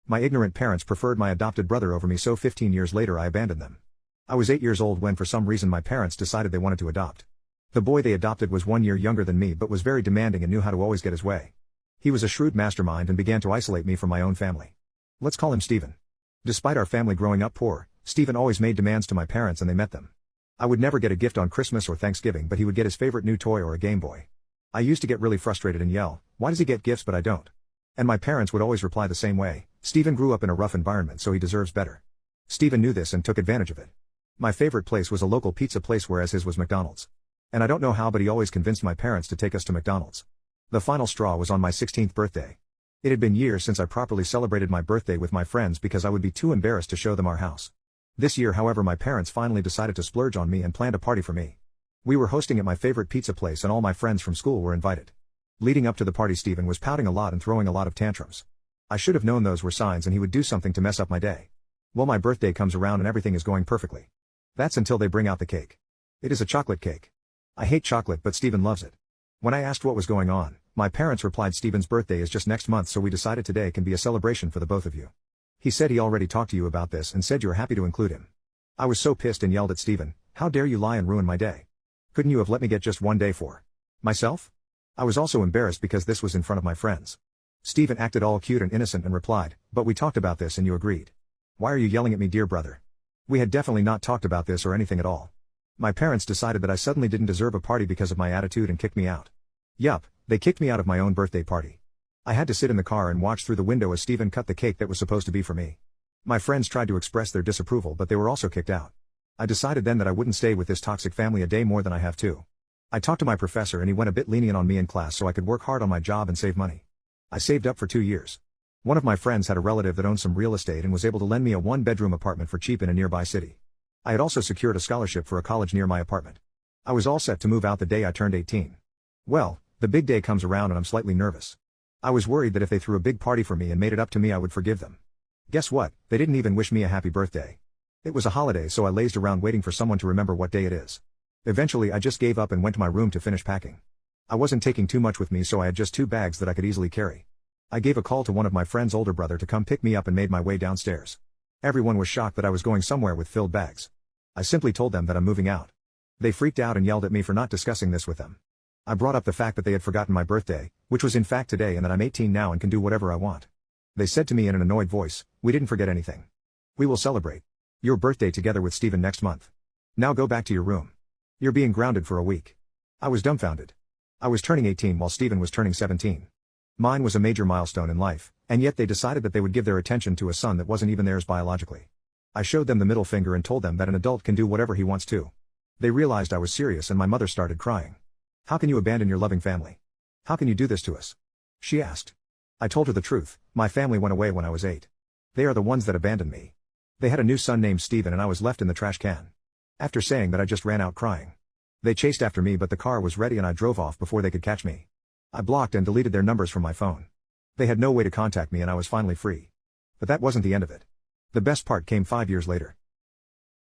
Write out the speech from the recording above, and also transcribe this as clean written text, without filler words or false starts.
My ignorant parents preferred my adopted brother over me, so 15 years later I abandoned them. I was 8 years old when for some reason my parents decided they wanted to adopt. The boy they adopted was 1 year younger than me but was very demanding and knew how to always get his way. He was a shrewd mastermind and began to isolate me from my own family. Let's call him Stephen. Despite our family growing up poor, Stephen always made demands to my parents and they met them. I would never get a gift on Christmas or Thanksgiving, but he would get his favorite new toy or a Game Boy. I used to get really frustrated and yell, "Why does he get gifts but I don't?" And my parents would always reply the same way, "Stephen grew up in a rough environment so he deserves better." Stephen knew this and took advantage of it. My favorite place was a local pizza place whereas his was McDonald's. And I don't know how but he always convinced my parents to take us to McDonald's. The final straw was on my 16th birthday. It had been years since I properly celebrated my birthday with my friends because I would be too embarrassed to show them our house. This year however my parents finally decided to splurge on me and planned a party for me. We were hosting at my favorite pizza place and all my friends from school were invited. Leading up to the party Stephen was pouting a lot and throwing a lot of tantrums. I should have known those were signs and he would do something to mess up my day. Well, my birthday comes around and everything is going perfectly. That's until they bring out the cake. It is a chocolate cake. I hate chocolate but Stephen loves it. When I asked what was going on, my parents replied Stephen's birthday is just next month so we decided today can be a celebration for the both of you. He said he already talked to you about this and said you're happy to include him. I was so pissed and yelled at Stephen, "How dare you lie and ruin my day? Couldn't you have let me get just one day for myself?" I was also embarrassed because this was in front of my friends. Stephen acted all cute and innocent and replied, "But we talked about this and you agreed. Why are you yelling at me, dear brother? We had definitely not talked about this or anything at all." My parents decided that I suddenly didn't deserve a party because of my attitude and kicked me out. Yup, they kicked me out of my own birthday party. I had to sit in the car and watch through the window as Stephen cut the cake that was supposed to be for me. My friends tried to express their disapproval but they were also kicked out. I decided then that I wouldn't stay with this toxic family a day more than I have to. I talked to my professor and he went a bit lenient on me in class so I could work hard on my job and save money. I saved up for 2 years. One of my friends had a relative that owned some real estate and was able to lend me a 1-bedroom apartment for cheap in a nearby city. I had also secured a scholarship for a college near my apartment. I was all set to move out the day I turned 18. Well, the big day comes around and I'm slightly nervous. I was worried that if they threw a big party for me and made it up to me I would forgive them. Guess what, they didn't even wish me a happy birthday. It was a holiday so I lazed around waiting for someone to remember what day it is. Eventually I just gave up and went to my room to finish packing. I wasn't taking too much with me so I had just 2 bags that I could easily carry. I gave a call to one of my friend's older brother to come pick me up and made my way downstairs. Everyone was shocked that I was going somewhere with filled bags. I simply told them that I'm moving out. They freaked out and yelled at me for not discussing this with them. I brought up the fact that they had forgotten my birthday, which was in fact today, and that I'm 18 now and can do whatever I want. They said to me in an annoyed voice, "We didn't forget anything. We will celebrate your birthday together with Stephen next month. Now go back to your room. You're being grounded for a week." I was dumbfounded. I was turning 18 while Stephen was turning 17. Mine was a major milestone in life, and yet they decided that they would give their attention to a son that wasn't even theirs biologically. I showed them the middle finger and told them that an adult can do whatever he wants to. They realized I was serious and my mother started crying. "How can you abandon your loving family? How can you do this to us?" she asked. I told her the truth, my family went away when I was 8. They are the ones that abandoned me. They had a new son named Stephen and I was left in the trash can. After saying that I just ran out crying. They chased after me but the car was ready and I drove off before they could catch me. I blocked and deleted their numbers from my phone. They had no way to contact me and I was finally free. But that wasn't the end of it. The best part came 5 years later.